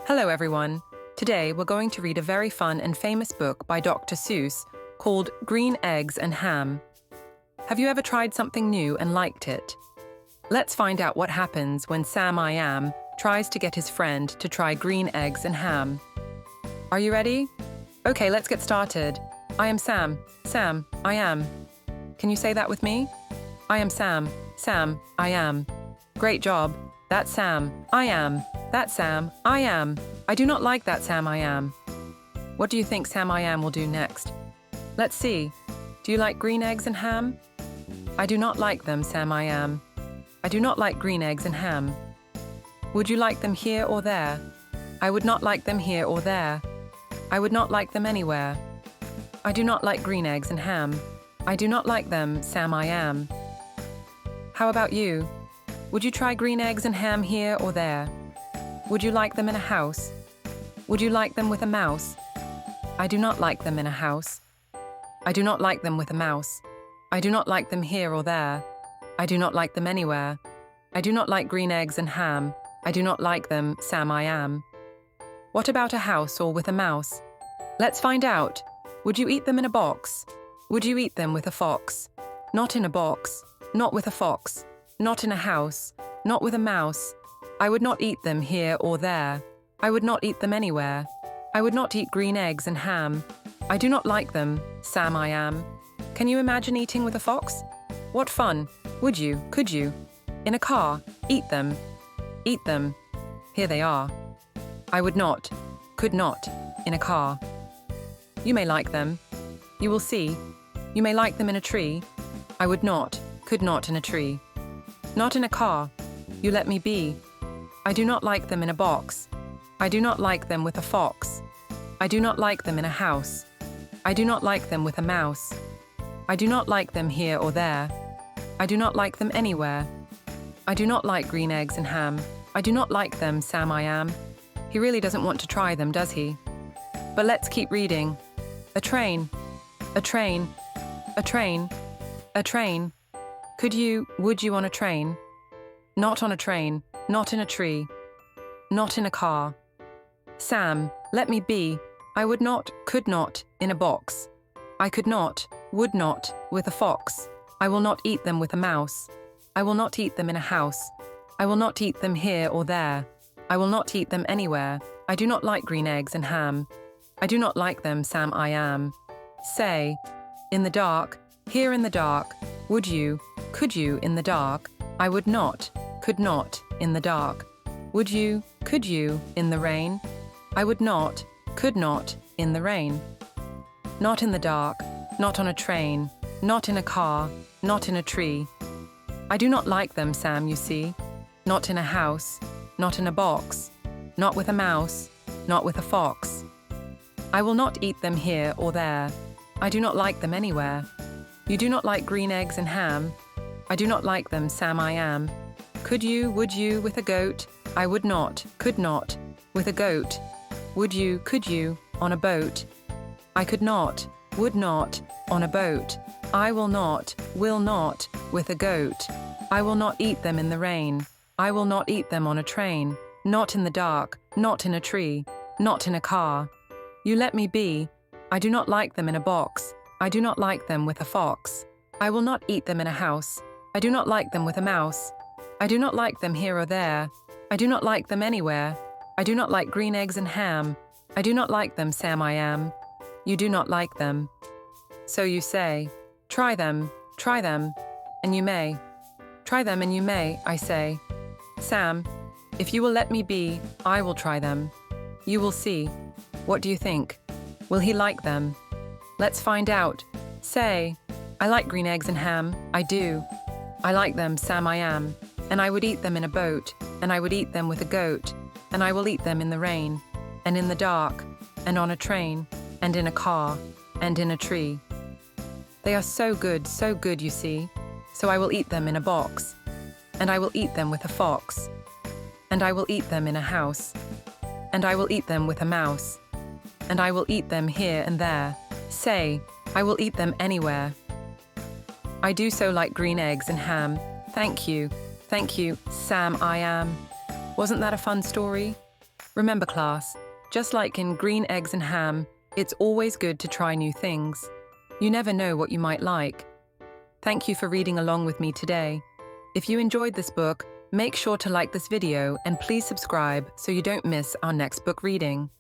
Hello everyone. Today we're going to read a very fun and famous book by Dr. Seuss called Green Eggs and Ham. Have you ever tried something new and liked it? Let's find out what happens when Sam I Am tries to get his friend to try green eggs and ham. Are you ready? Okay, let's get started. I am Sam. Sam, I am. Can you say that with me? I am Sam. Sam, I am. Great job. That's Sam. I am. That's Sam. I am. I do not like that Sam I am. What do you think Sam I am will do next? Let's see. Do you like green eggs and ham? I do not like them, Sam I am. I do not like green eggs and ham. Would you like them here or there? I would not like them here or there. I would not like them anywhere. I do not like green eggs and ham. I do not like them, Sam I am. How about you? Would you try green eggs and ham here or there? Would you like them in a house? Would you like them with a mouse? I do not like them in a house. I do not like them with a mouse. I do not like them here or there. I do not like them anywhere. I do not like green eggs and ham. I do not like them, Sam I am. What about a house or with a mouse? Let's find out. Would you eat them in a box? Would you eat them with a fox? Not in a box. Not with a fox. Not in a house. Not with a mouse. I would not eat them here or there. I would not eat them anywhere. I would not eat green eggs and ham. I do not like them, Sam I am. Can you imagine eating with a fox? What fun. Would you, could you? In a car, eat them. Eat them. Here they are. I would not, could not, in a car. You may like them. You will see. You may like them in a tree. I would not, could not in a tree. Not in a car. You let me be. I do not like them in a box. I do not like them with a fox. I do not like them in a house. I do not like them with a mouse. I do not like them here or there. I do not like them anywhere. I do not like green eggs and ham. I do not like them, Sam I am. He really doesn't want to try them, does he? But let's keep reading. A train. A train. A train. A train. Could you, would you on a train? Not on a train. Not in a tree. Not in a car. Sam, let me be. I would not, could not, in a box. I could not, would not, with a fox. I will not eat them with a mouse. I will not eat them in a house. I will not eat them here or there. I will not eat them anywhere. I do not like green eggs and ham. I do not like them, Sam I am. Say, in the dark, here in the dark, would you, could you in the dark? I would not, could not, in the dark. Would you, could you, in the rain? I would not, could not, in the rain. Not in the dark, not on a train, not in a car, not in a tree. I do not like them, Sam, you see. Not in a house, not in a box, not with a mouse, not with a fox. I will not eat them here or there. I do not like them anywhere. You do not like green eggs and ham. I do not like them, Sam I am. Could you, would you, with a goat? I would not, could not, with a goat. Would you, could you, on a boat? I could not, would not, on a boat. I will not, with a goat. I will not eat them in the rain. I will not eat them on a train. Not in the dark, not in a tree, not in a car. You let me be. I do not like them in a box. I do not like them with a fox. I will not eat them in a house. I do not like them with a mouse. I do not like them here or there. I do not like them anywhere. I do not like green eggs and ham. I do not like them, Sam I am. You do not like them. So you say, try them, and you may. Try them and you may, I say. Sam, if you will let me be, I will try them. You will see. What do you think? Will he like them? Let's find out. Say, I like green eggs and ham. I do. I like them, Sam I am. And I would eat them in a boat, and I would eat them with a goat, and I will eat them in the rain, and in the dark, and on a train, and in a car, and in a tree. They are so good, you see. So I will eat them in a box, and I will eat them with a fox, and I will eat them in a house, and I will eat them with a mouse, and I will eat them here and there. Say, I will eat them anywhere. I do so like green eggs and ham. Thank you, Sam I am. Wasn't that a fun story? Remember, class, just like in Green Eggs and Ham, it's always good to try new things. You never know what you might like. Thank you for reading along with me today. If you enjoyed this book, make sure to like this video and please subscribe so you don't miss our next book reading.